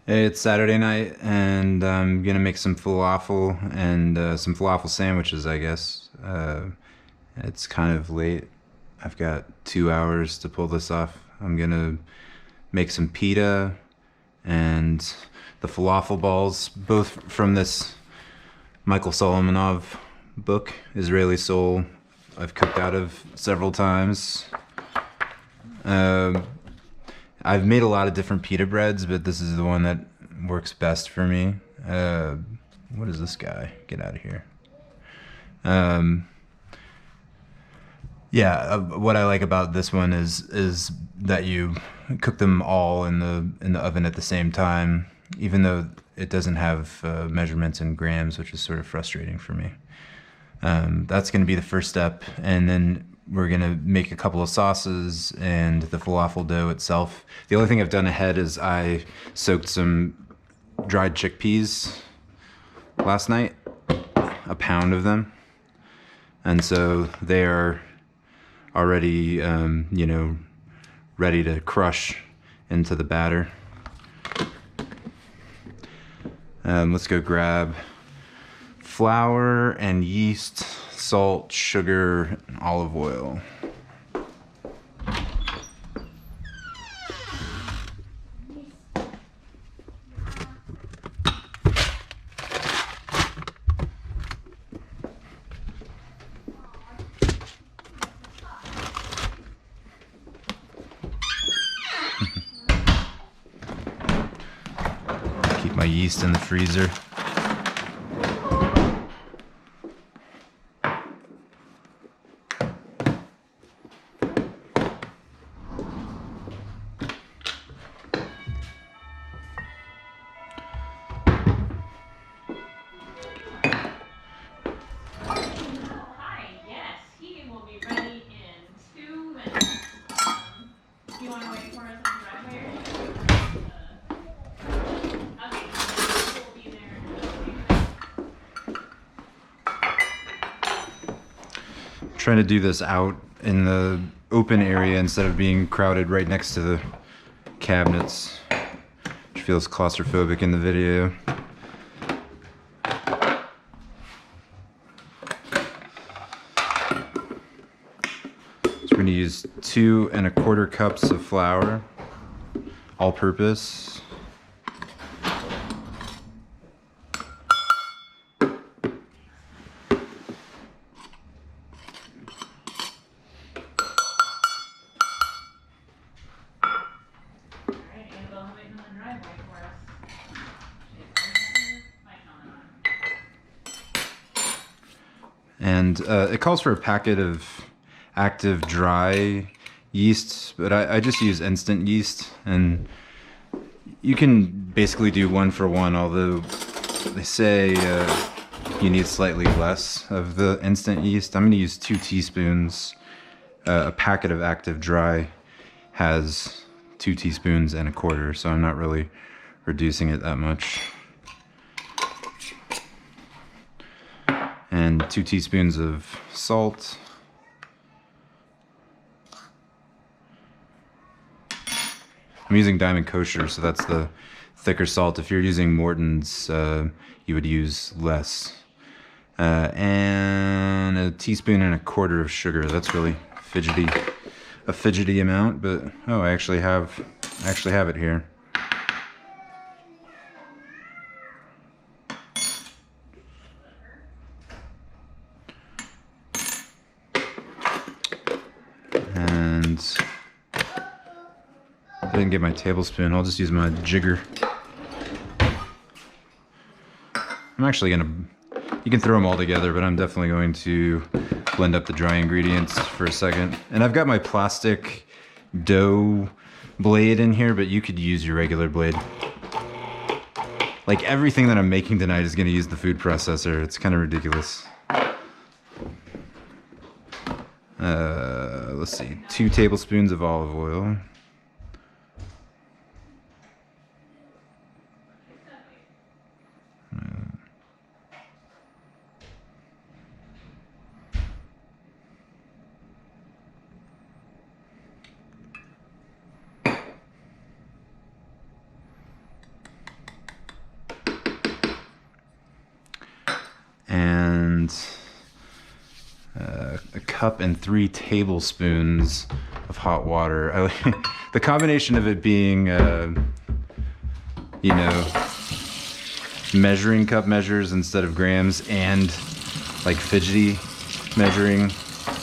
Hey, it's Saturday night, and I'm gonna make some falafel and some falafel sandwiches, I guess. It's kind of late. I've got 2 hours to pull this off. I'm gonna make some pita and the falafel balls, both from this Michael Solomonov book, Israeli Soul. I've cooked out of several times. Um I've made a lot of different pita breads, but this is the one that works best for me. Uh, what is this guy? Get out of here. Um, yeah, what I like about this one is that you cook them all in the oven at the same time, even though it doesn't have measurements in grams, which is sort of frustrating for me. That's going to be the first step, and then we're going to make a couple of sauces and the falafel dough itself. The only thing I've done ahead is I soaked some dried chickpeas last night, a pound of them, and so they are already, ready to crush into the batter. Let's go grab flour and yeast, salt, sugar, and olive oil. Keep my yeast in the freezer. Trying to do this out in the open area instead of being crowded right next to the cabinets, which feels claustrophobic in the video. So we're going to use 2¼ cups of flour, all purpose. And it calls for a packet of active dry yeast, but I just use instant yeast, and you can basically do 1 for 1, although they say you need slightly less of the instant yeast. I'm going to use 2 teaspoons. A packet of active dry has 2 teaspoons and 1/4, so I'm not really reducing it that much. And 2 teaspoons of salt. I'm using Diamond Kosher, so that's the thicker salt. If you're using Morton's, you would use less. And 1.25 teaspoons of sugar. That's really a fidgety amount, but oh, I actually have it here. And I didn't get my tablespoon. I'll just use my jigger. I'm actually gonna, you can throw them all together, but I'm definitely going to blend up the dry ingredients for a second. And I've got my plastic dough blade in here, but you could use your regular blade. Like everything that I'm making tonight is gonna use the food processor. It's kind of ridiculous. Let's see, 2 tablespoons of olive oil. and a cup and 3 tablespoons of hot water. The combination of it being, you know, measuring cup measures instead of grams and like fidgety measuring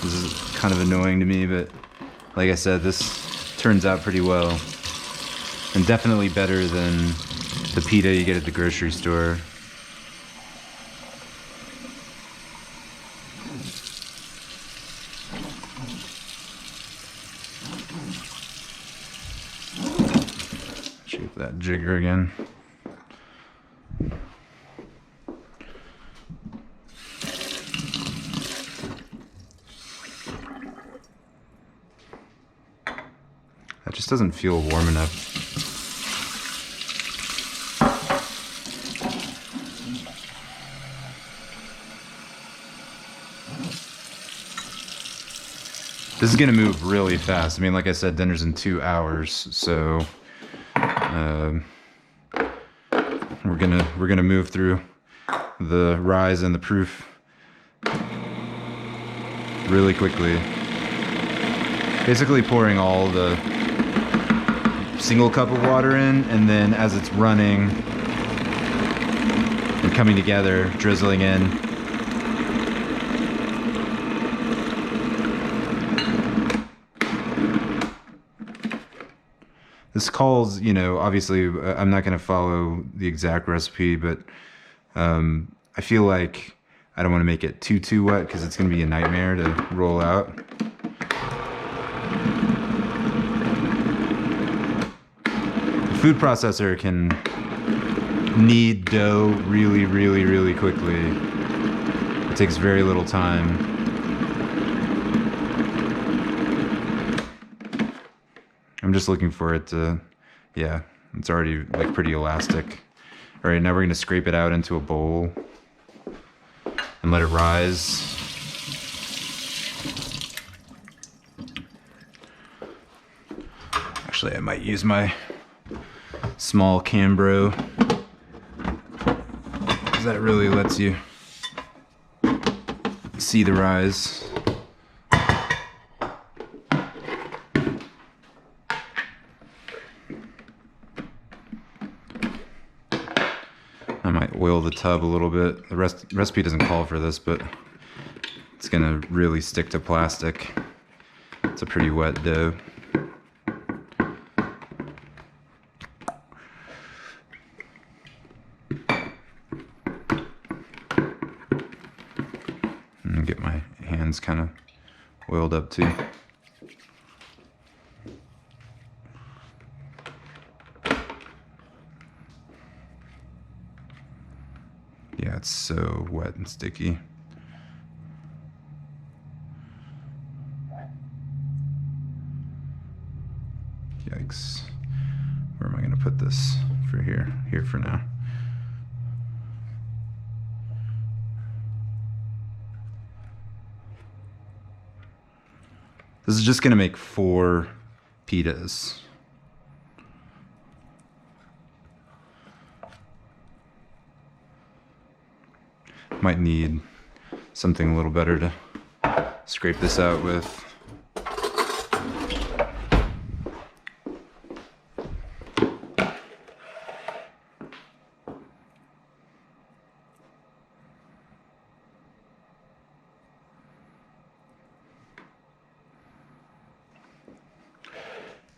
is kind of annoying to me, but like I said, this turns out pretty well and definitely better than the pita you get at the grocery store. Shape that jigger again. That just doesn't feel warm enough. This is gonna move really fast. I mean, like I said, dinner's in 2 hours, so we're gonna move through the rise and the proof really quickly. Basically pouring all the single cup of water in, and then as it's running and coming together, drizzling in. This calls, you know, obviously I'm not going to follow the exact recipe, but I feel like I don't want to make it too wet because it's going to be a nightmare to roll out. The food processor can knead dough really quickly. It takes very little time. I'm just looking for it to, yeah, it's already like pretty elastic. All right, now we're gonna scrape it out into a bowl and let it rise. Actually, I might use my small Cambro, because that really lets you see the rise. I might oil the tub a little bit. The recipe doesn't call for this, but it's gonna really stick to plastic. It's a pretty wet dough. And get my hands kind of oiled up too. Yeah, it's so wet and sticky. Yikes. Where am I gonna put this for here? Here for now. This is just gonna make 4 pitas. Might need something a little better to scrape this out with.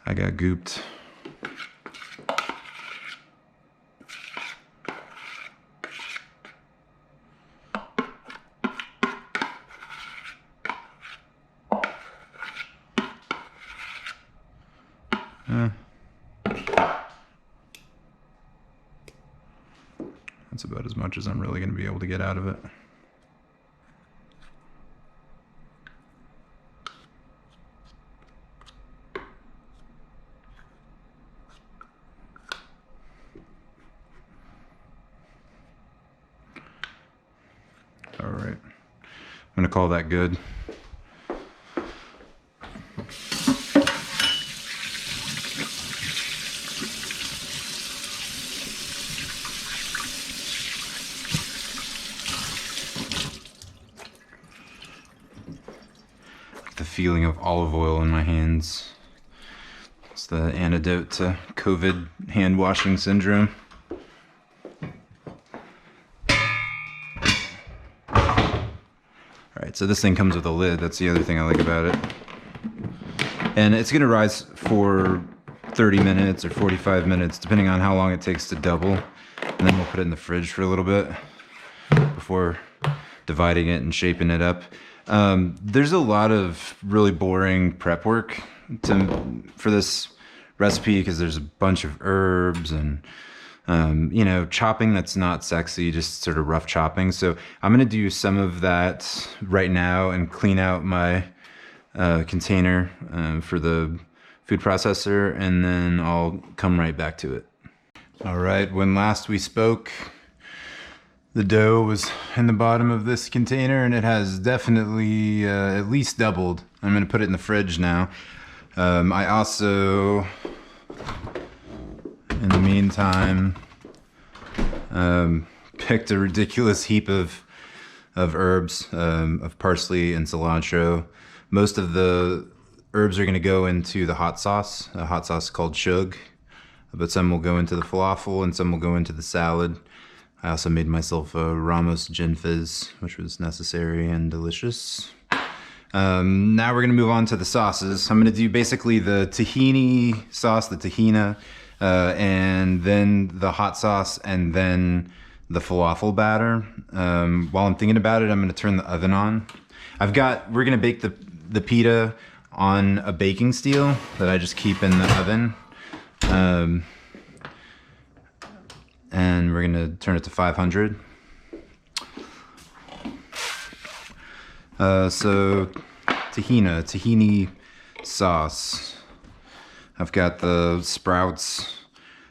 I got gooped. That's about as much as I'm really going to be able to get out of it. All right, I'm going to call that good. feeling of olive oil in my hands. It's the antidote to COVID hand washing syndrome. Alright, so this thing comes with a lid. That's the other thing I like about it. And it's gonna rise for 30 minutes or 45 minutes, depending on how long it takes to double. And then we'll put it in the fridge for a little bit before dividing it and shaping it up. There's a lot of really boring prep work for this recipe because there's a bunch of herbs and you know, chopping that's not sexy, just sort of rough chopping. So I'm gonna do some of that right now and clean out my container for the food processor, and then I'll come right back to it. All right, when last we spoke, the dough was in the bottom of this container, and it has definitely at least doubled. I'm gonna put it in the fridge now. I also, in the meantime, picked a ridiculous heap of herbs, of parsley and cilantro. Most of the herbs are going to go into the hot sauce, a hot sauce called chug, but some will go into the falafel and some will go into the salad. I also made myself a Ramos gin fizz, which was necessary and delicious. Now we're going to move on to the sauces. I'm going to do basically the tahini sauce, the tahina, and then the hot sauce, and then the falafel batter. While I'm thinking about it, I'm going to turn the oven on. We're going to bake the pita on a baking steel that I just keep in the oven. And we're gonna turn it to 500. So tahini sauce. I've got the Sprouts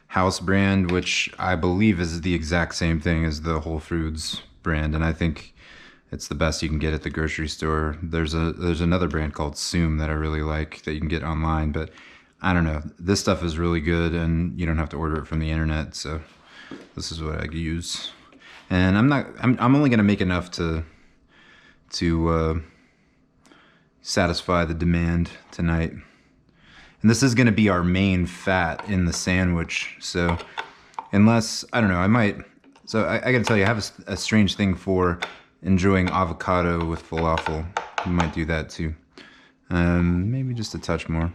house brand, which I believe is the exact same thing as the Whole Foods brand, and I think it's the best you can get at the grocery store. There's another brand called Soom that I really like that you can get online, but I don't know. This stuff is really good, and you don't have to order it from the internet, so this is what I use. And I'm only gonna make enough to satisfy the demand tonight. And this is gonna be our main fat in the sandwich. So unless, I don't know, I gotta tell you, I have a strange thing for enjoying avocado with falafel. You might do that too. Maybe just a touch more.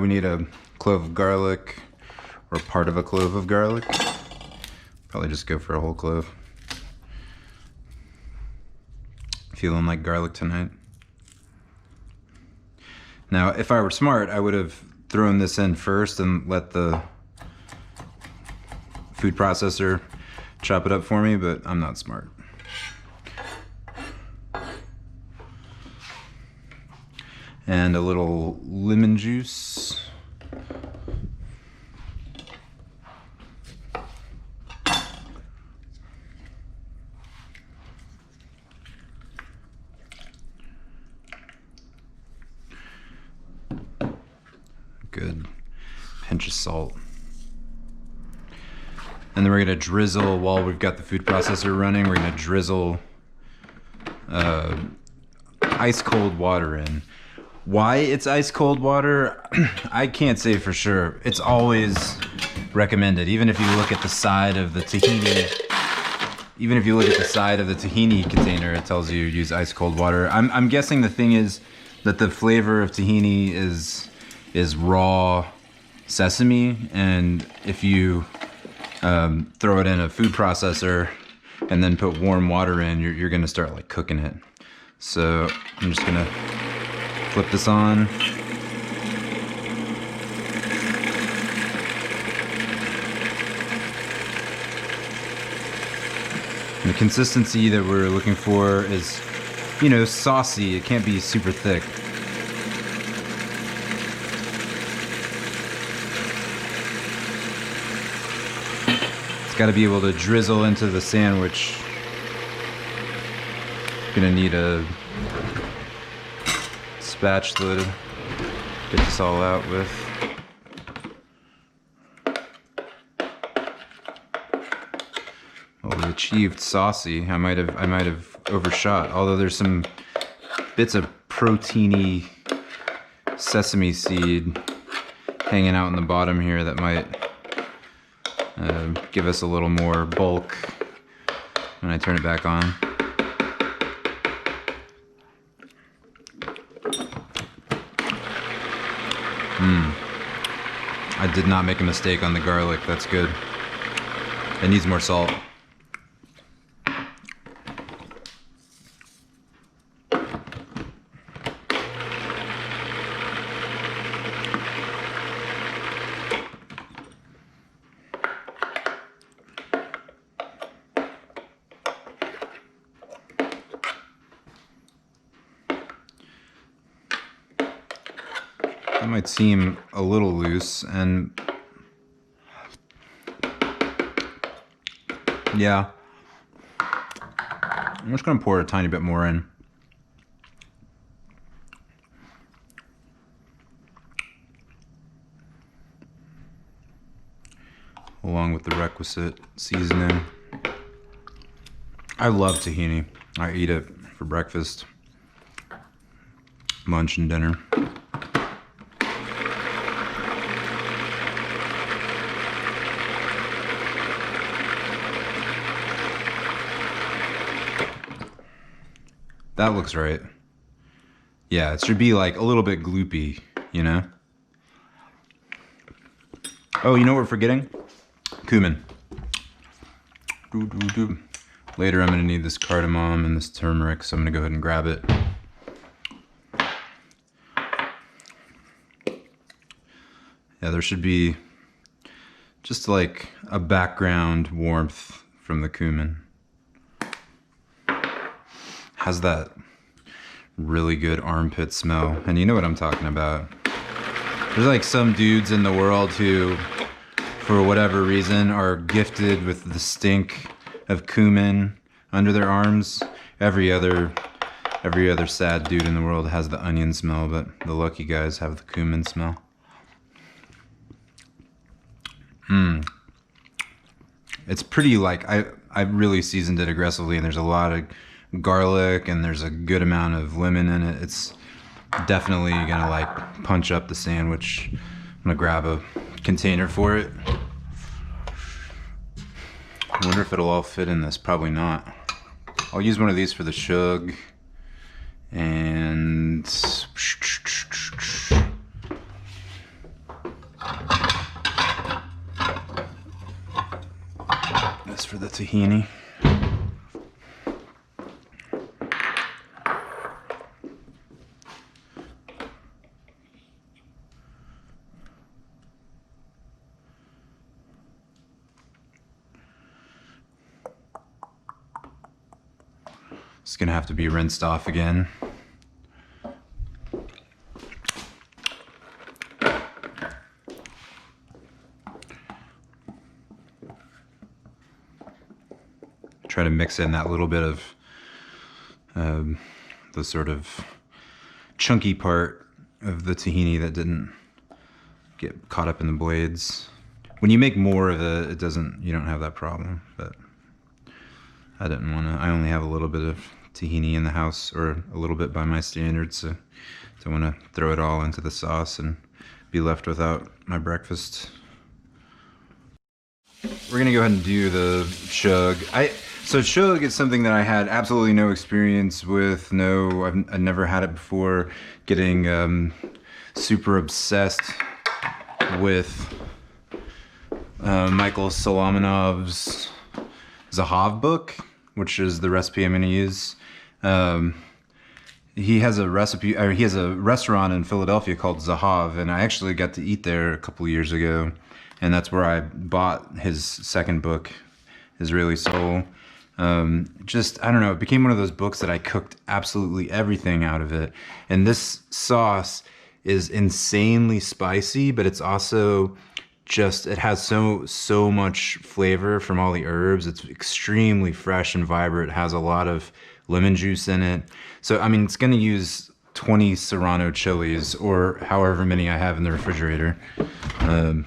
We need a clove of garlic, or part of a clove of garlic. Probably just go for a whole clove. Feeling like garlic tonight. Now, if I were smart, I would have thrown this in first and let the food processor chop it up for me, but I'm not smart. And a little lemon juice. Good pinch of salt. And then we're gonna drizzle, while we've got the food processor running, we're gonna drizzle ice cold water in. Why it's ice cold water, I can't say for sure. It's always recommended, even if you look at the side of the tahini. Even if you look at the side of the tahini container, it tells you use ice cold water. I'm guessing the thing is that the flavor of tahini is raw sesame, and if you throw it in a food processor and then put warm water in, you're gonna start like cooking it. So I'm just gonna flip this on. And the consistency that we're looking for is, you know, saucy. It can't be super thick. It's got to be able to drizzle into the sandwich. Gonna need a spatula to get this all out with. achieved saucy. I might have overshot. Although there's some bits of proteiny sesame seed hanging out in the bottom here that might give us a little more bulk when I turn it back on. I did not make a mistake on the garlic. That's good. It needs more salt. That might seem a little loose, and yeah, I'm just gonna pour a tiny bit more in. Along with the requisite seasoning. I love tahini. I eat it for breakfast, lunch, and dinner. That looks right. Yeah, it should be like a little bit gloopy, you know? Oh, you know what we're forgetting? Cumin. Later I'm gonna need this cardamom and this turmeric, so I'm gonna go ahead and grab it. Yeah, there should be just like a background warmth from the cumin. Has that really good armpit smell, and you know what I'm talking about. There's like some dudes in the world who, for whatever reason, are gifted with the stink of cumin under their arms. Every other sad dude in the world has the onion smell, but the lucky guys have the cumin smell. It's pretty, like, I really seasoned it aggressively, and there's a lot of garlic and there's a good amount of lemon in it. It's definitely gonna like punch up the sandwich. I'm gonna grab a container for it. I wonder if it'll all fit in this. Probably not. I'll use one of these for the chug, and this for the tahini. It's gonna have to be rinsed off again. Try to mix in that little bit of the sort of chunky part of the tahini that didn't get caught up in the blades. When you make more of it, you don't have that problem, but I didn't want to. I only have a little bit of tahini in the house, or a little bit by my standards, so don't want to throw it all into the sauce and be left without my breakfast. We're gonna go ahead and do the chug. So chug is something that I had absolutely no experience with. I've never had it before. Getting super obsessed with Michael Solomonov's Zahav book, which is the recipe I'm going to use. He has a restaurant in Philadelphia called Zahav, and I actually got to eat there a couple years ago, and that's where I bought his second book, Israeli Soul. I don't know, it became one of those books that I cooked absolutely everything out of it. And this sauce is insanely spicy, but it's also it has so much flavor from all the herbs. It's extremely fresh and vibrant. It has a lot of lemon juice in it. So, I mean, it's going to use 20 Serrano chilies, or however many I have in the refrigerator. I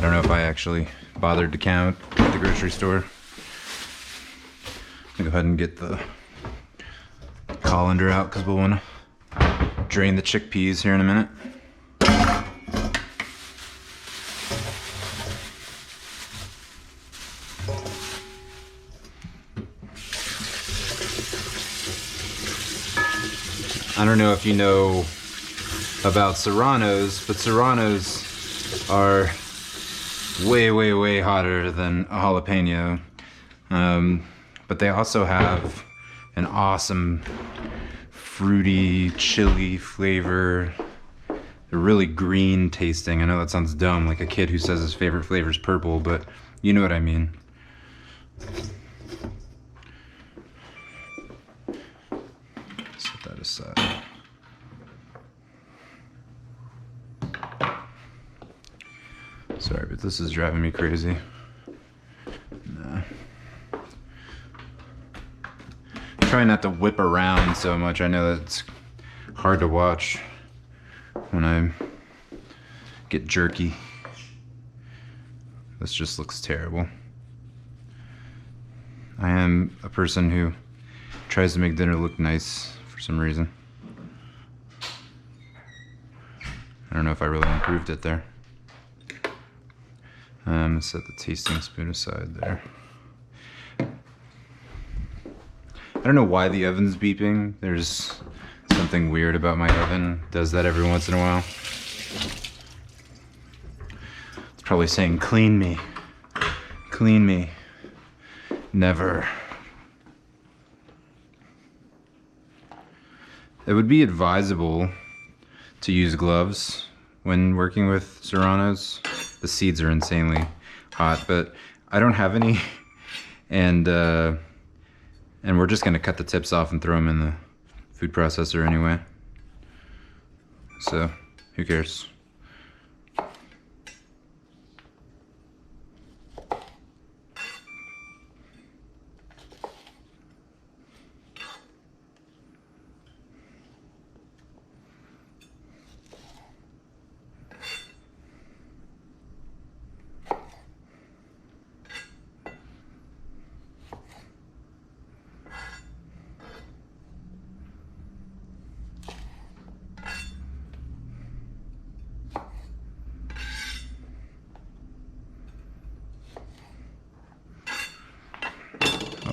don't know if I actually bothered to count at the grocery store. I'm gonna go ahead and get the colander out because we'll want to drain the chickpeas here in a minute. I don't know if you know about serranos, but serranos are way, way, way hotter than a jalapeno. But they also have an awesome fruity chili flavor. They're really green tasting. I know that sounds dumb, like a kid who says his favorite flavor is purple, but you know what I mean. Set that aside. Sorry, but this is driving me crazy. Nah. Try not to whip around so much. I know that's hard to watch when I get jerky. This just looks terrible. I am a person who tries to make dinner look nice for some reason. I don't know if I really improved it there. Set the tasting spoon aside there. I don't know why the oven's beeping. There's something weird about my oven. It does that every once in a while. It's probably saying, clean me. Clean me. Never. It would be advisable to use gloves when working with serranos. The seeds are insanely hot, but I don't have any, and we're just gonna cut the tips off and throw them in the food processor anyway. So, who cares?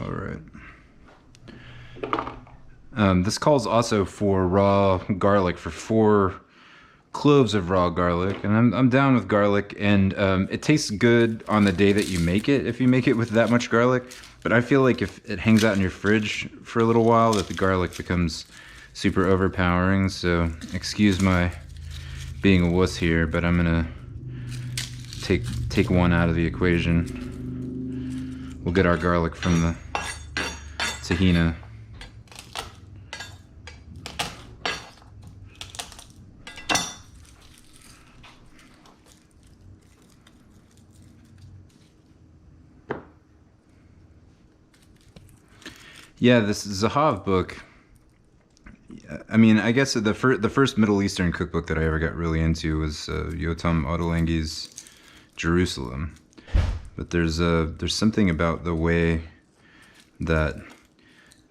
All right. This calls also for raw garlic, for 4 cloves of raw garlic, and I'm down with garlic, and it tastes good on the day that you make it, if you make it with that much garlic, but I feel like if it hangs out in your fridge for a little while, that the garlic becomes super overpowering. So excuse my being a wuss here, but I'm gonna take one out of the equation. We'll get our garlic from the tahini. Yeah, this Zahav book, I mean, I guess the first Middle Eastern cookbook that I ever got really into was Yotam Ottolenghi's Jerusalem. But there's something about the way that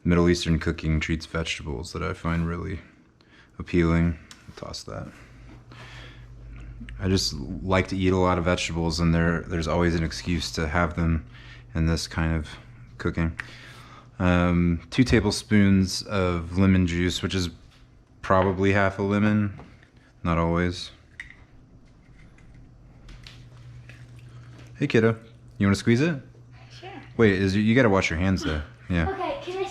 Middle Eastern cooking treats vegetables that I find really appealing. I'll toss that. I just like to eat a lot of vegetables, and there's always an excuse to have them in this kind of cooking. 2 tablespoons of lemon juice, which is probably half a lemon, not always. Hey kiddo, you want to squeeze it? Sure. Wait, you gotta wash your hands though. Yeah. Okay, can I?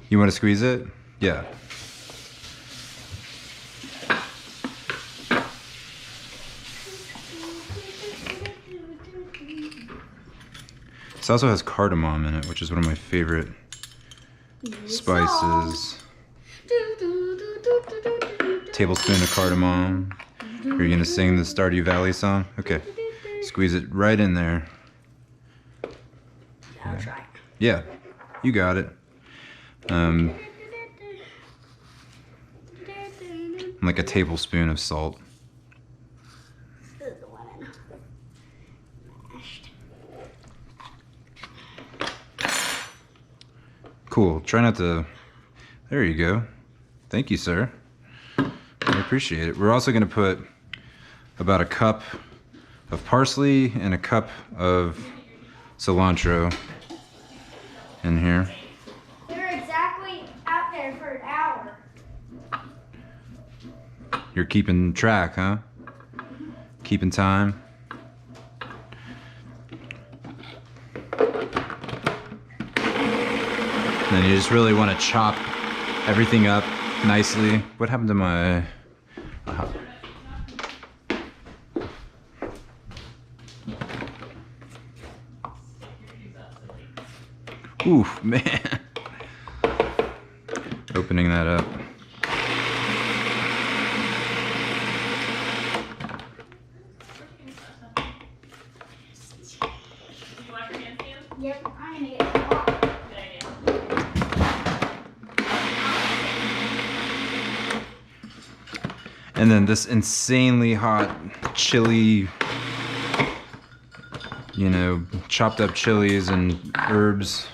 You want to squeeze it? Yeah. This also has cardamom in it, which is one of my favorite spices. Tablespoon of cardamom. Are you gonna sing the Stardew Valley song? Okay. Squeeze it right in there. I'll try. Yeah, you got it. Like a tablespoon of salt. This is the one mashed. Cool. Try not to... There you go. Thank you, sir. I appreciate it. We're also going to put about a cup of parsley and a cup of cilantro in here. They're exactly out there for an hour. You're keeping track, huh? Keeping time. And then you just really want to chop everything up nicely. What happened to my... Oof, man. Opening that up. Yep, I'm gonna get hot. And then this insanely hot chili, you know, chopped up chilies and herbs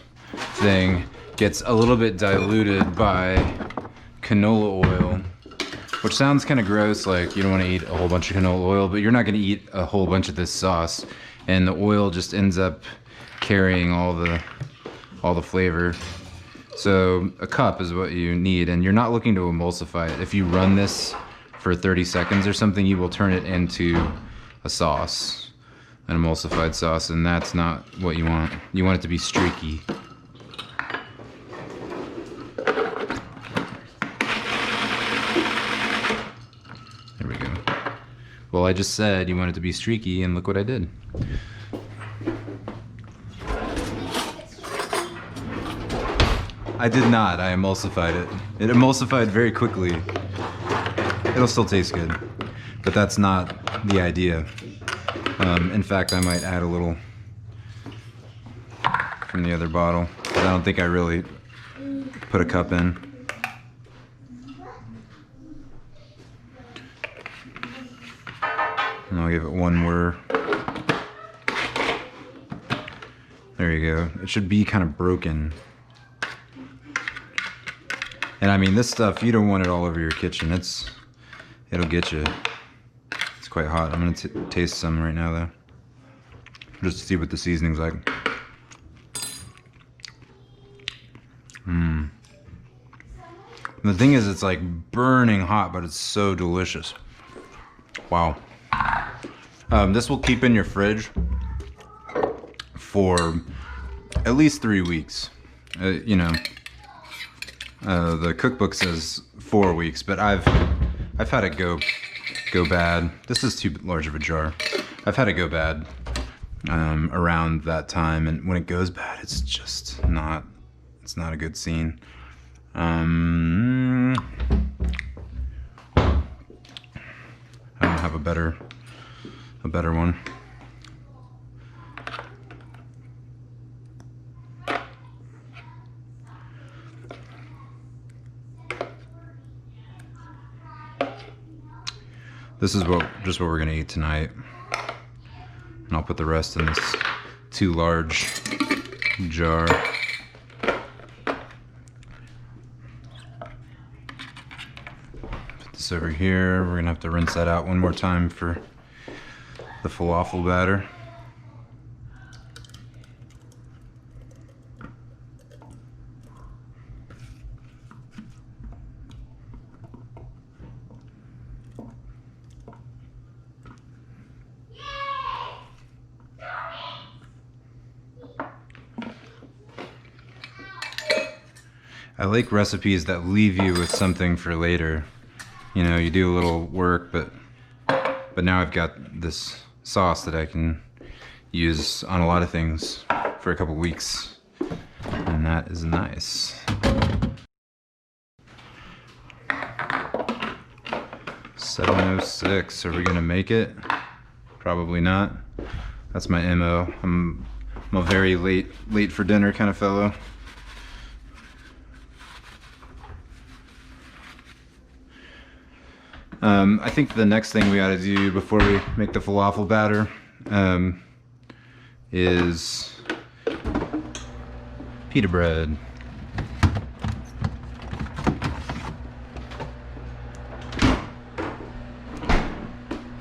thing gets a little bit diluted by canola oil, which sounds kind of gross, like you don't want to eat a whole bunch of canola oil, but you're not going to eat a whole bunch of this sauce, and the oil just ends up carrying all the flavor. So a cup is what you need, and you're not looking to emulsify it. If you run this for 30 seconds or something, you will turn it into a sauce, an emulsified sauce, and that's not what you want. You want it to be streaky. There we go. Well, I just said you want it to be streaky, and look what I did. I did not. I emulsified it. It emulsified very quickly. It'll still taste good, but that's not the idea. In fact, I might add a little from the other bottle, but I don't think I really put a cup in. And I'll give it one whir. There you go. It should be kind of broken. And I mean, this stuff, you don't want it all over your kitchen. It'll get you. It's quite hot. I'm gonna taste some right now though, just to see what the seasoning's like. The thing is, it's like burning hot, but it's so delicious. Wow. This will keep in your fridge for at least 3 weeks. You know, the cookbook says 4 weeks, but I've had it go bad. This is too large of a jar. I've had it go bad around that time, and when it goes bad, it's just not. It's not a good scene. I don't have a better one. This is just what we're gonna eat tonight, and I'll put the rest in this too large jar. Put this over here. We're gonna have to rinse that out one more time for the falafel batter. I like recipes that leave you with something for later. You know, you do a little work, but now I've got this sauce that I can use on a lot of things for a couple weeks, and that is nice. $7:06. Are we gonna make it? Probably not. That's my MO. I'm a very late for dinner kind of fellow. I think the next thing we ought to do before we make the falafel batter is pita bread.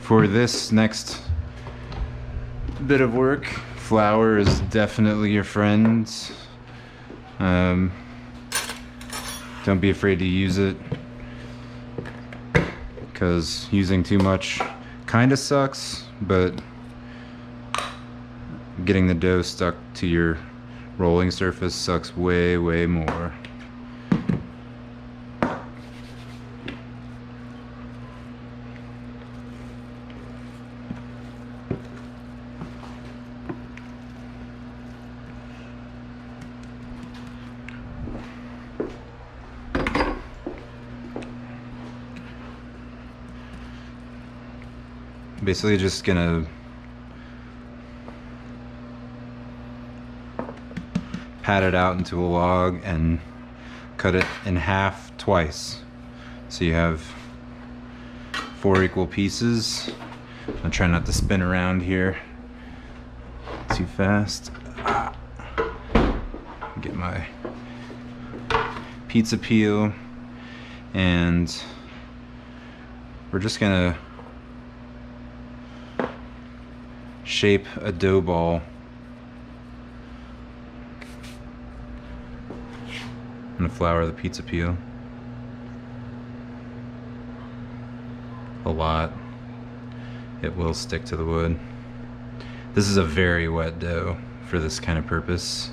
For this next bit of work, flour is definitely your friend. Don't be afraid to use it, because using too much kind of sucks, but getting the dough stuck to your rolling surface sucks way, way more. Basically just gonna pat it out into a log and cut it in half twice. So you have 4 equal pieces. I'll try not to spin around here too fast. Get my pizza peel, and we're just gonna shape a dough ball. I'm gonna flour the pizza peel a lot. It will stick to the wood. This is a very wet dough for this kind of purpose.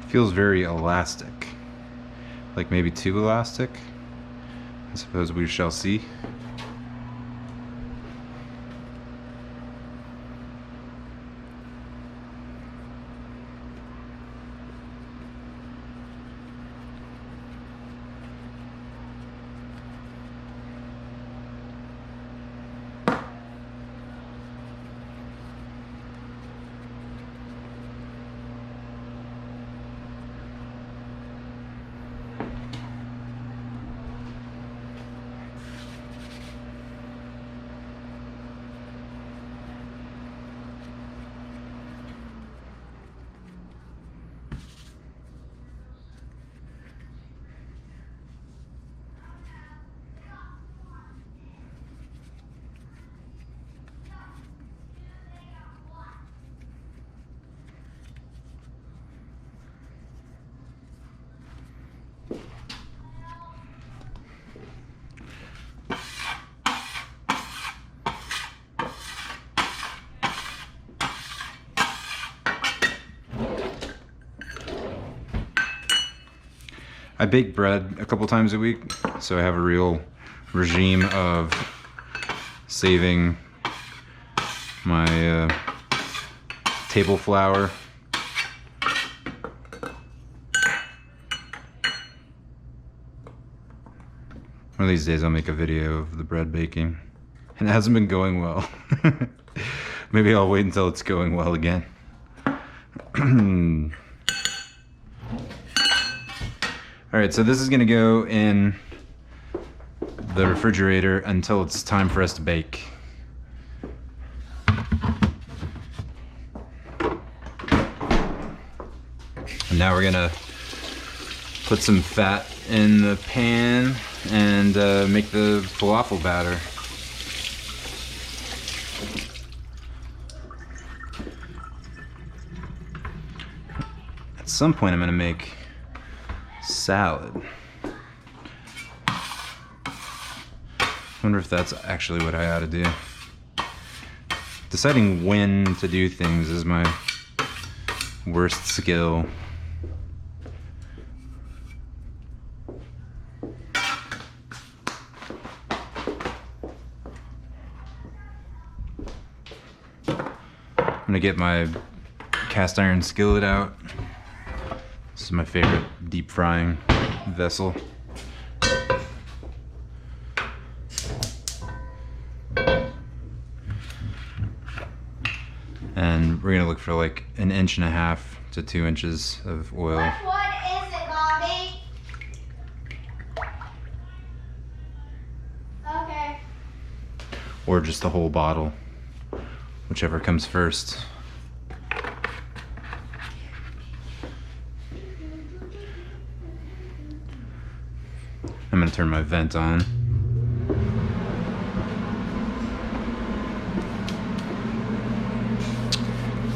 Feels very elastic, like maybe too elastic. I suppose we shall see. I bake bread a couple times a week, so I have a real regime of saving my table flour. One of these days I'll make a video of the bread baking, and it hasn't been going well. Maybe I'll wait until it's going well again. Alright, so this is going to go in the refrigerator until it's time for us to bake. And now we're going to put some fat in the pan and make the falafel batter. At some point I'm going to make salad. Wonder if that's actually what I ought to do. Deciding when to do things is my worst skill. I'm gonna get my cast iron skillet out. This is my favorite deep frying vessel. And we're gonna look for like 1.5 to 2 inches of oil. Which one is it, Mommy? Okay. Or just the whole bottle, whichever comes first. I'm gonna turn my vent on.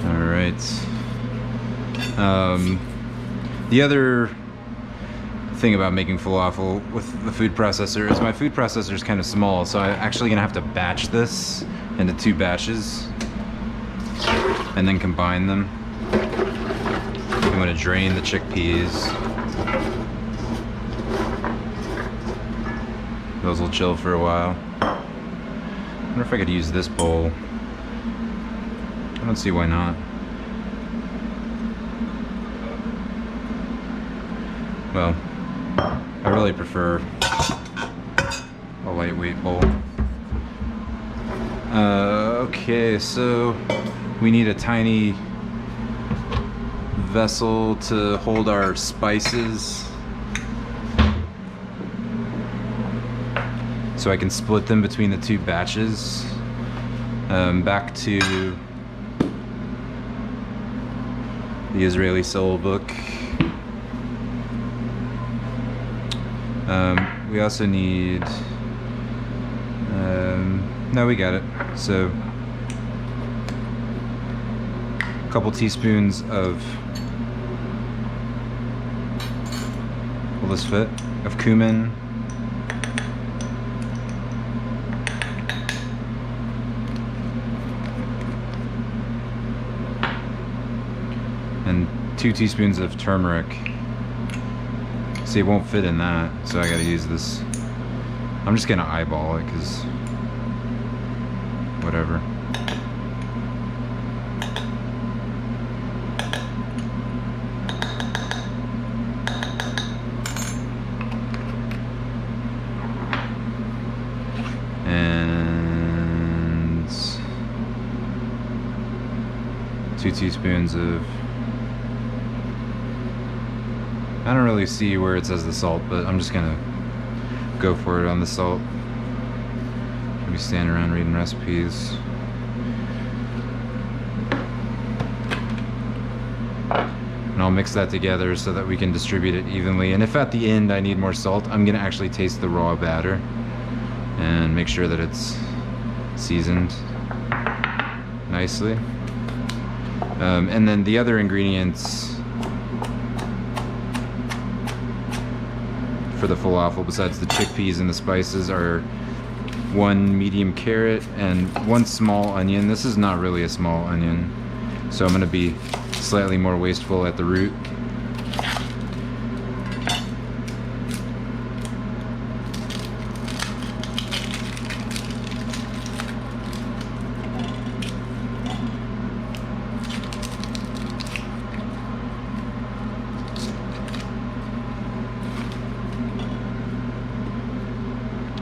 All right. The other thing about making falafel with the food processor is my food processor is kind of small, so I'm actually gonna have to batch this into 2 batches and then combine them. I'm gonna drain the chickpeas. Those will chill for a while. I wonder if I could use this bowl. I don't see why not. Well, I really prefer a lightweight bowl. Okay, so we need a tiny vessel to hold our spices, so I can split them between the 2 batches. Back to the Israeli Soul Book. We also need, no, we got it. So, a couple teaspoons of, will this fit? Of cumin. And 2 teaspoons of turmeric. See, it won't fit in that, so I gotta use this. I'm just gonna eyeball it, because whatever. And 2 teaspoons of, I don't really see where it says the salt, but I'm just gonna go for it on the salt. I'll be standing around reading recipes. And I'll mix that together so that we can distribute it evenly. And if at the end I need more salt, I'm gonna actually taste the raw batter and make sure that it's seasoned nicely. And then the other ingredients for the falafel, besides the chickpeas and the spices, are 1 medium carrot and 1 small onion. This is not really a small onion, so I'm gonna be slightly more wasteful at the root.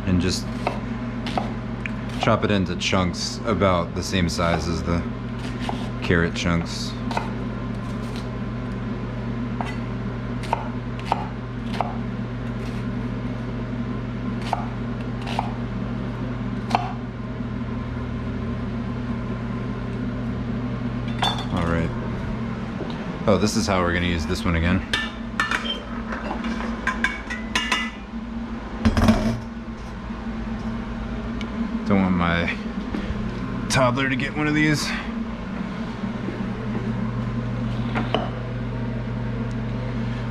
And just chop it into chunks about the same size as the carrot chunks. All right. Oh, this is how we're gonna use this one again. Don't want my toddler to get one of these.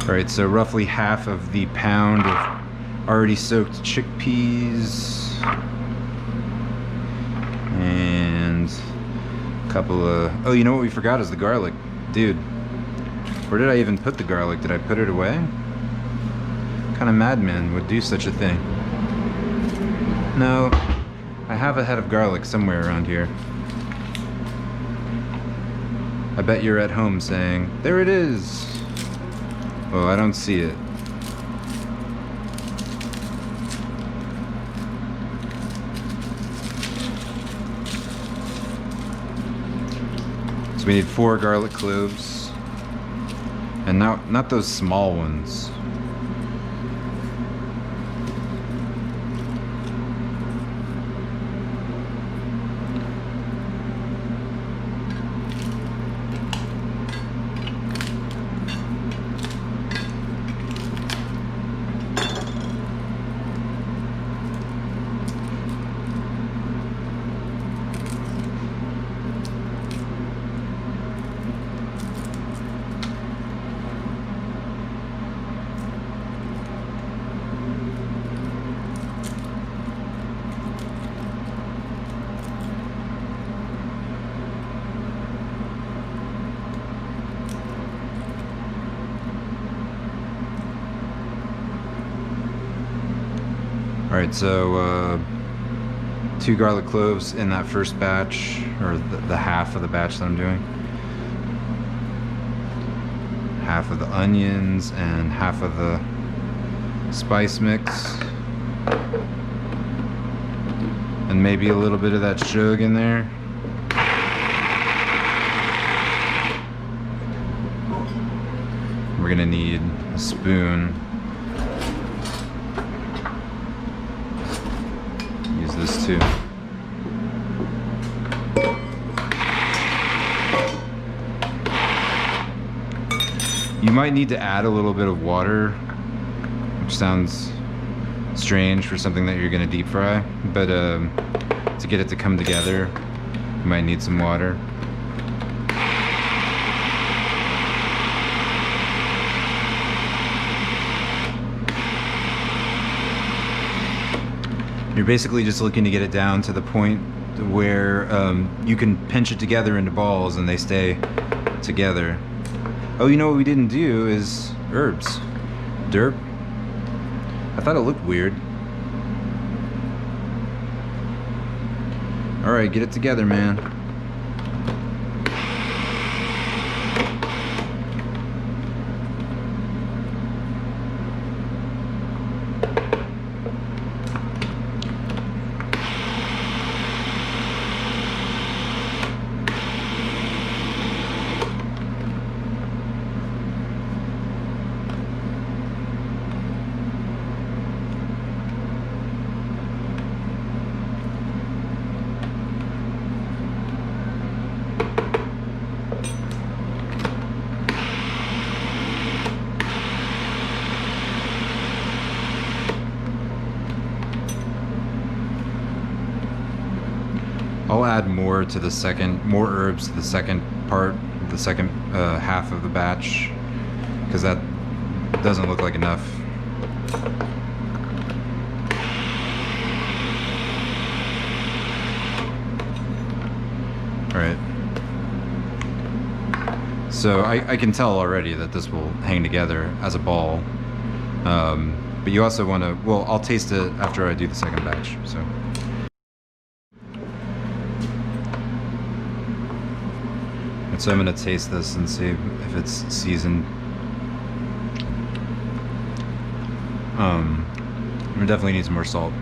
All right, so roughly half of the pound of already soaked chickpeas and a couple of, oh, you know what we forgot is the garlic. Dude, where did I even put the garlic? Did I put it away? What kind of madman would do such a thing? No. I have a head of garlic somewhere around here. I bet you're at home saying, there it is. Well, I don't see it. we need 4 garlic cloves. And not those small ones. Alright, so 2 garlic cloves in that first batch, or the half of the batch that I'm doing. Half of the onions and half of the spice mix. And maybe a little bit of that chug in there. We're gonna need a spoon. Use this too. You might need to add a little bit of water, which sounds strange for something that you're gonna deep fry, but to get it to come together, you might need some water. You're basically just looking to get it down to the point where you can pinch it together into balls and they stay together. Oh, you know what we didn't do is herbs. Derp. I thought it looked weird. Alright, get it together, man. I'll add more to the second, more herbs to the second part, the second half of the batch, because that doesn't look like enough. All right. So I can tell already that this will hang together as a ball. But you also want to, well, I'll taste it after I do the second batch, so. So I'm gonna taste this and see if it's seasoned. We definitely need some more salt.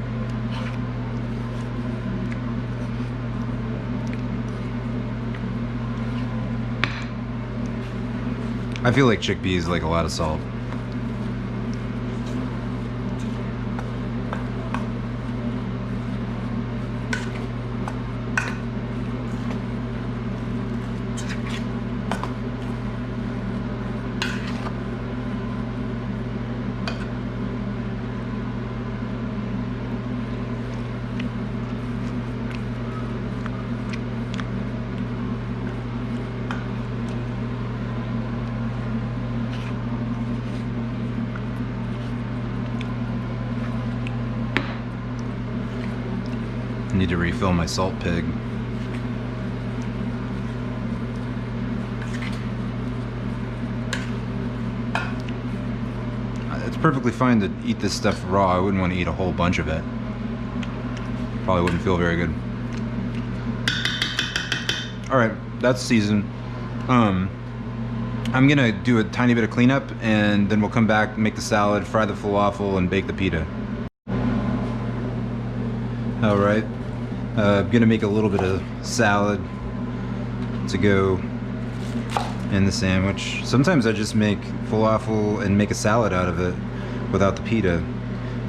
I feel like chickpeas like a lot of salt. I need to refill my salt pig. It's perfectly fine to eat this stuff raw. I wouldn't want to eat a whole bunch of it. Probably wouldn't feel very good. Alright, that's seasoned. I'm gonna do a tiny bit of cleanup and then we'll come back, make the salad, fry the falafel, and bake the pita. Alright, I'm gonna make a little bit of salad to go in the sandwich. Sometimes I just make falafel and make a salad out of it without the pita,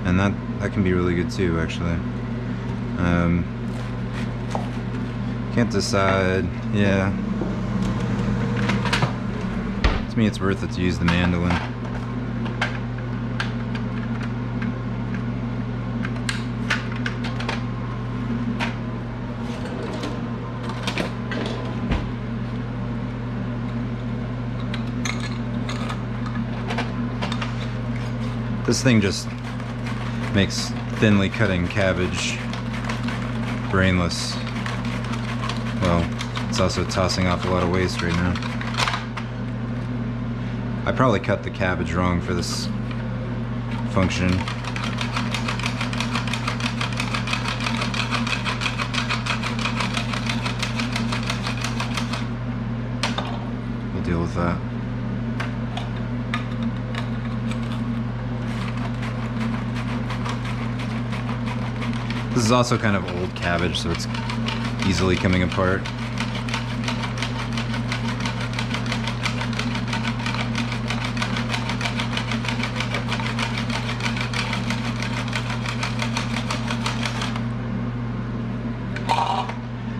and that can be really good too, actually. Can't decide. Yeah, to me it's worth it to use the mandolin. This thing just makes thinly cutting cabbage brainless. Well, it's also tossing off a lot of waste right now. I probably cut the cabbage wrong for this function. We'll deal with that. This is also kind of old cabbage, so it's easily coming apart.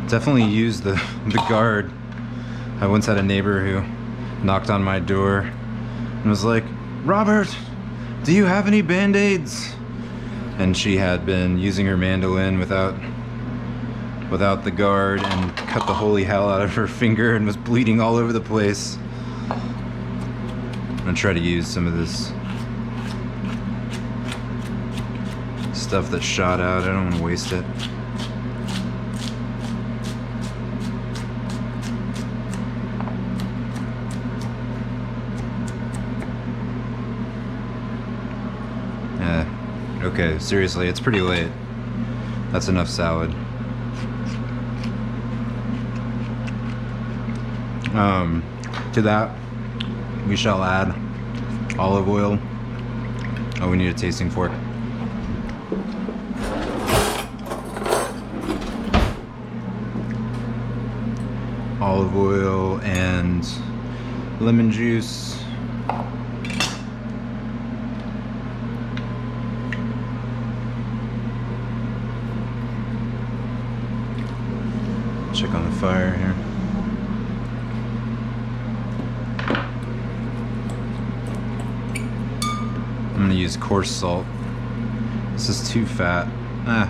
Definitely use the guard. I once had a neighbor who knocked on my door and was like, "Robert, do you have any Band-Aids?" And she had been using her mandolin without the guard and cut the holy hell out of her finger and was bleeding all over the place. I'm gonna try to use some of this stuff that shot out. I don't want to waste it. Okay, seriously, it's pretty late. That's enough salad. To that, we shall add olive oil. Oh, we need a tasting fork. Olive oil and lemon juice. Check on the fire here. I'm gonna use coarse salt. This is too fat.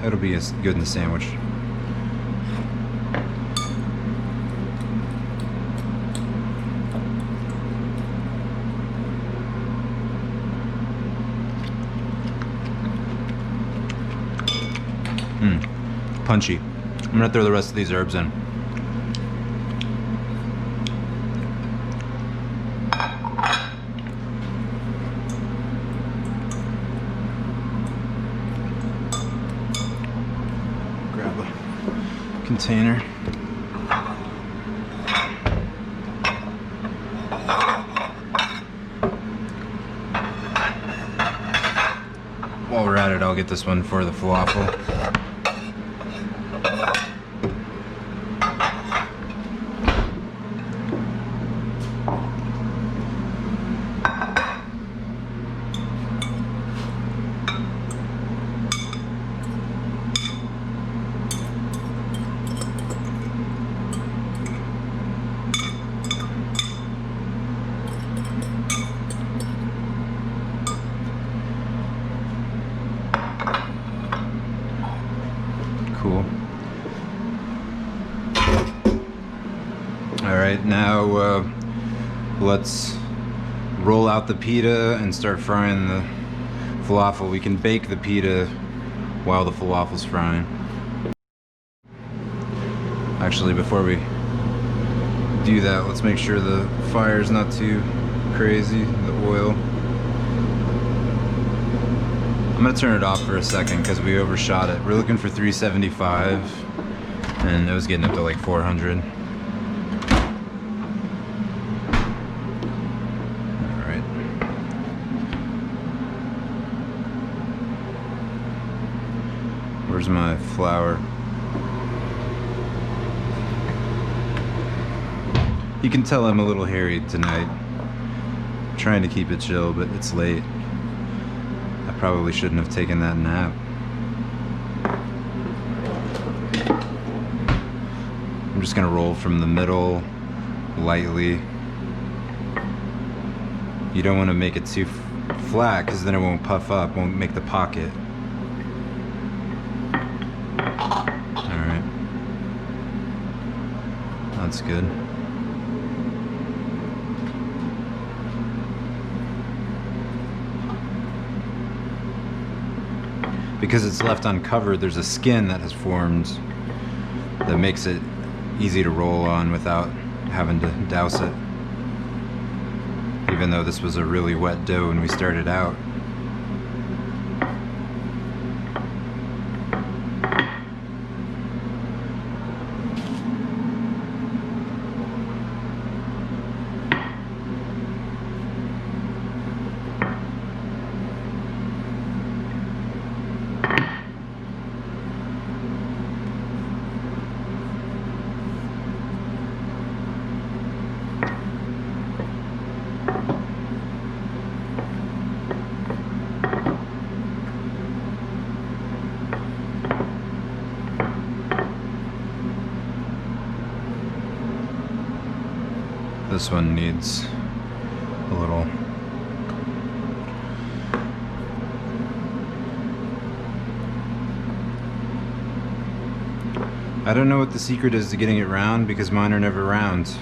It'll be good in the sandwich. Punchy. I'm gonna throw the rest of these herbs in. Grab a container. While we're at it, I'll get this one for the falafel. Cool. All right, now let's roll out the pita and start frying the falafel. We can bake the pita while the falafel's frying. Actually, before we do that, let's make sure the fire's not too crazy, the oil. I'm gonna turn it off for a second because we overshot it. We're looking for 375 and it was getting up to like 400. All right. Where's my flour? You can tell I'm a little harried tonight. I'm trying to keep it chill, but it's late. I probably shouldn't have taken that nap. I'm just gonna roll from the middle, lightly. You don't want to make it too flat because then it won't puff up, won't make the pocket. Alright. That's good. Because it's left uncovered, there's a skin that has formed that makes it easy to roll on without having to douse it. Even though this was a really wet dough when we started out. This one needs a little. I don't know what the secret is to getting it round because mine are never round.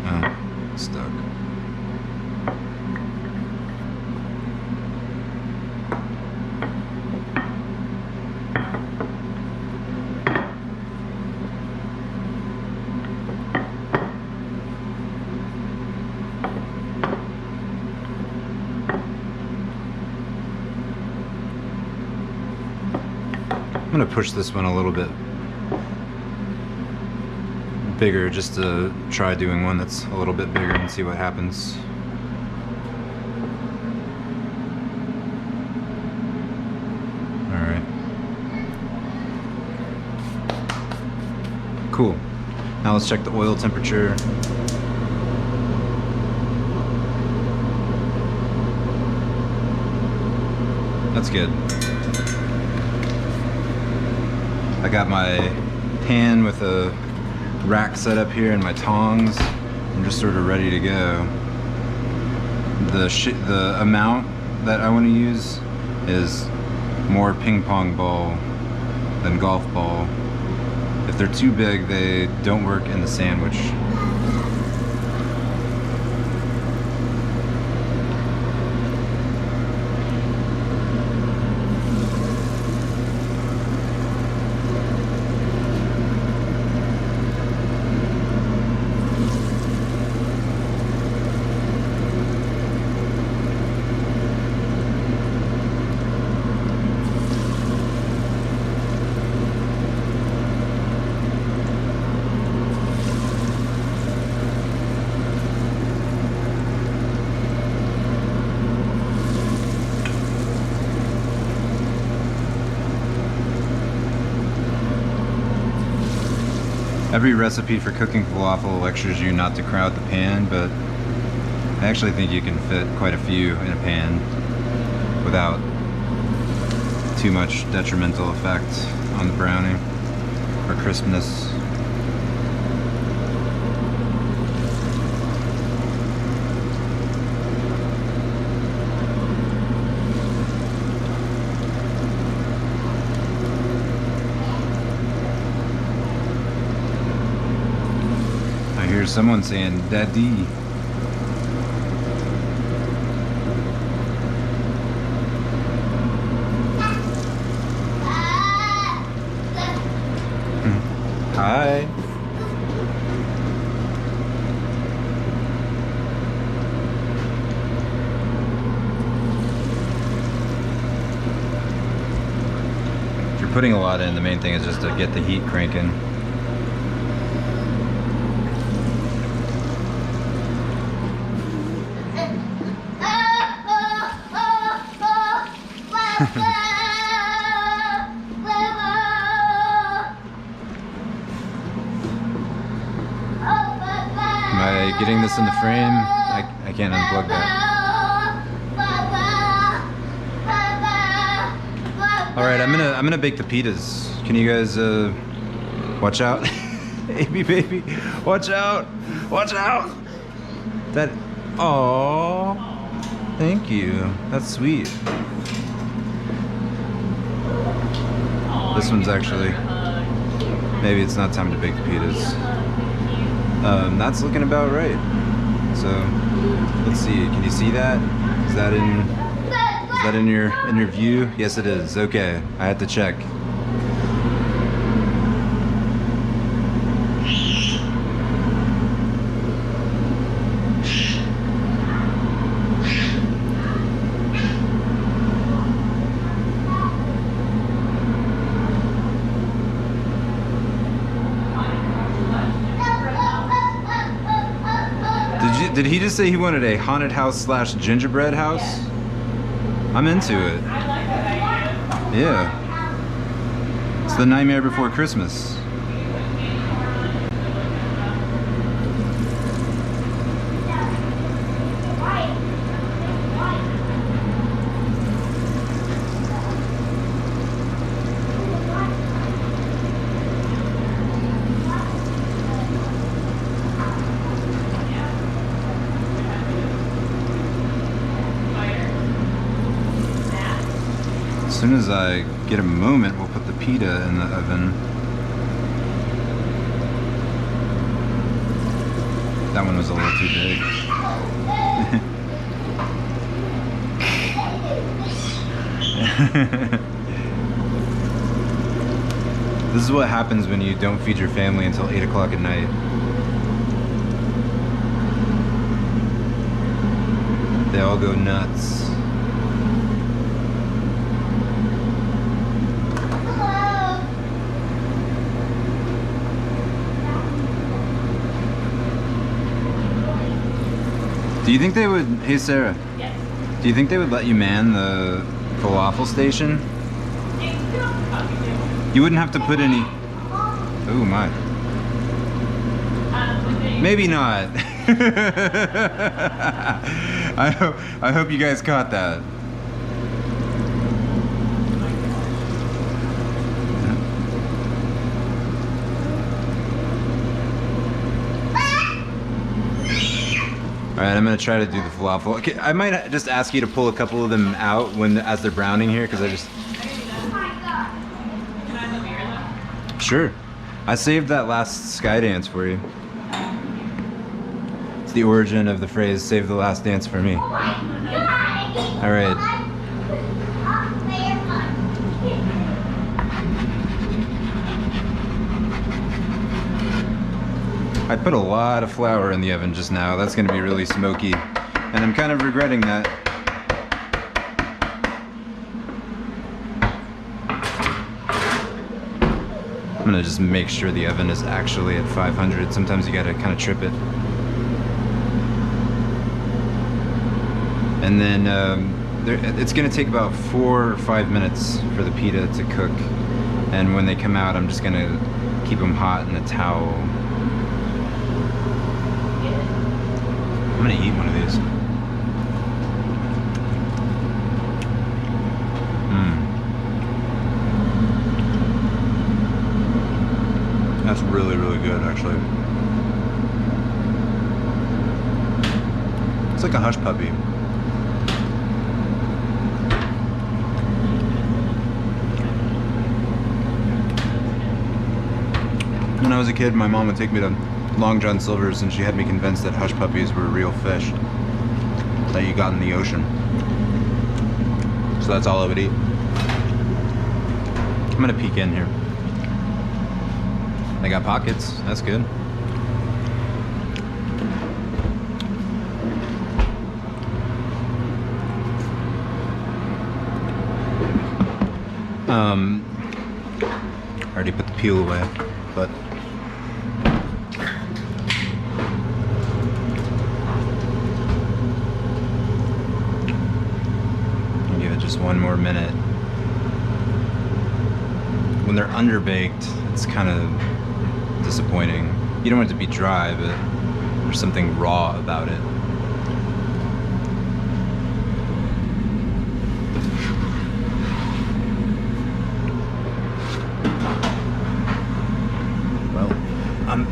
Oh, stuck. I'm gonna push this one a little bit bigger just to try doing one that's a little bit bigger and see what happens. Alright. Cool. Now let's check the oil temperature. That's good. I got my pan with a rack set up here and my tongs. I'm just sort of ready to go. The amount that I want to use is more ping pong ball than golf ball. If they're too big, they don't work in the sandwich. Every recipe for cooking falafel lectures you not to crowd the pan, but I actually think you can fit quite a few in a pan without too much detrimental effect on the browning or crispness. I hear someone saying "daddy." Hi. If you're putting a lot in, the main thing is just to get the heat cranking. by getting this in the frame. I can't unplug that. All right, I'm gonna bake the pitas. Can you guys watch out? Baby, baby, watch out! Watch out! That, oh, thank you. That's sweet. This one's actually, maybe it's not time to bake the pitas. That's looking about right. So let's see. Can you see that? Is that in your view? Yes, it is. Okay, I had to check. Did he just say he wanted a haunted house / gingerbread house? I'm into it. Yeah. It's the Nightmare Before Christmas. As soon as I get a moment, we'll put the pita in the oven. That one was a little too big. This is what happens when you don't feed your family until 8 o'clock at night. They all go nuts. Do you think they would, hey Sarah, Yes. do you think they would let you man the falafel station? You wouldn't have to put any, oh my. Maybe not. I hope you guys caught that. All right, I'm gonna try to do the falafel. Okay, I might just ask you to pull a couple of them out as they're browning here, because I just. Oh my god. Can I have a beer though? Sure. I saved that last sky dance for you. It's the origin of the phrase "save the last dance for me." Oh my god. All right. I put a lot of flour in the oven just now. That's gonna be really smoky, and I'm kind of regretting that. I'm gonna just make sure the oven is actually at 500. Sometimes you gotta kind of trip it. And then it's gonna take about 4 or 5 minutes for the pita to cook. And when they come out, I'm just gonna keep them hot in a towel. I'm gonna eat one of these. That's really, really good, actually. It's like a hush puppy. When I was a kid, my mom would take me to Long John Silver's, and she had me convinced that hush puppies were real fish that you got in the ocean. So that's all I would eat. I'm gonna peek in here. They got pockets, that's good. I already put the peel away, but I'll give it just one more minute. When they're underbaked, it's kind of disappointing. You don't want it to be dry, but There's something raw about it. Well, I'm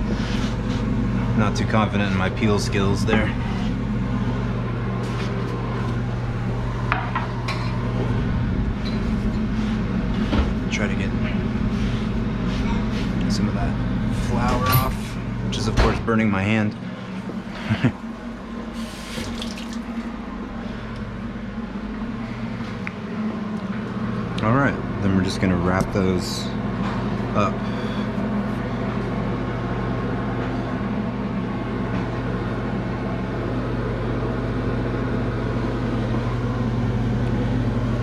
not too confident in my peel skills there. Try to get some of that flour off, which is of course burning my hand. All right, then we're just gonna wrap those up.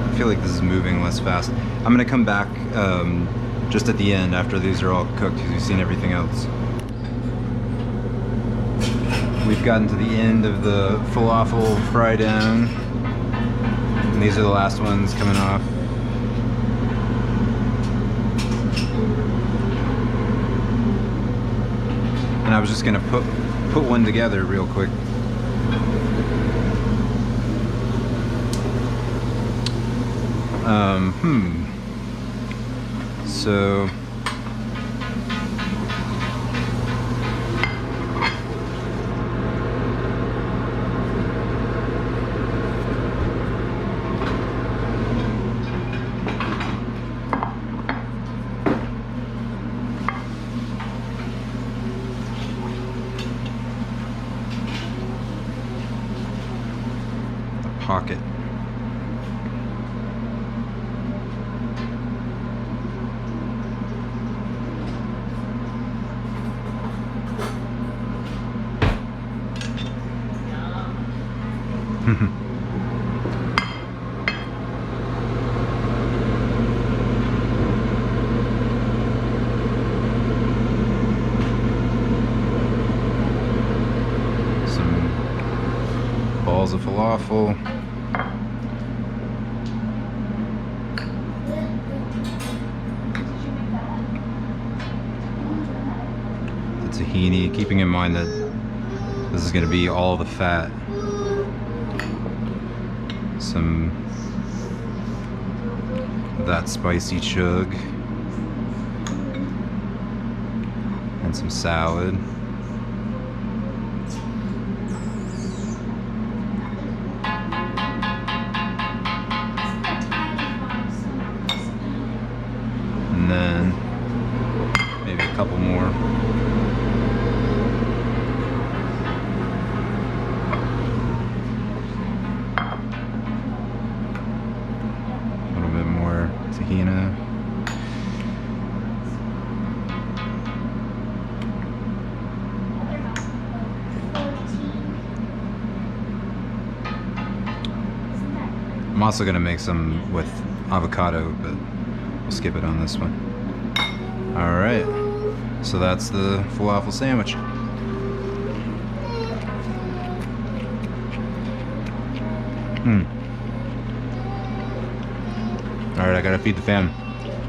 I feel like this is moving less fast. I'm gonna come back just at the end after these are all cooked because you've seen everything else. We've gotten to the end of the falafel fry down, and these are the last ones coming off. And I was just gonna put one together real quick. So the pocket. Some balls of falafel. The tahini, keeping in mind that this is going to be all the fat. Some of that spicy chug and some salad. And then maybe a couple more. Tahini. I'm also gonna make some with avocado, but we'll skip it on this one. All right, so that's the falafel sandwich. All right, I gotta feed the fam.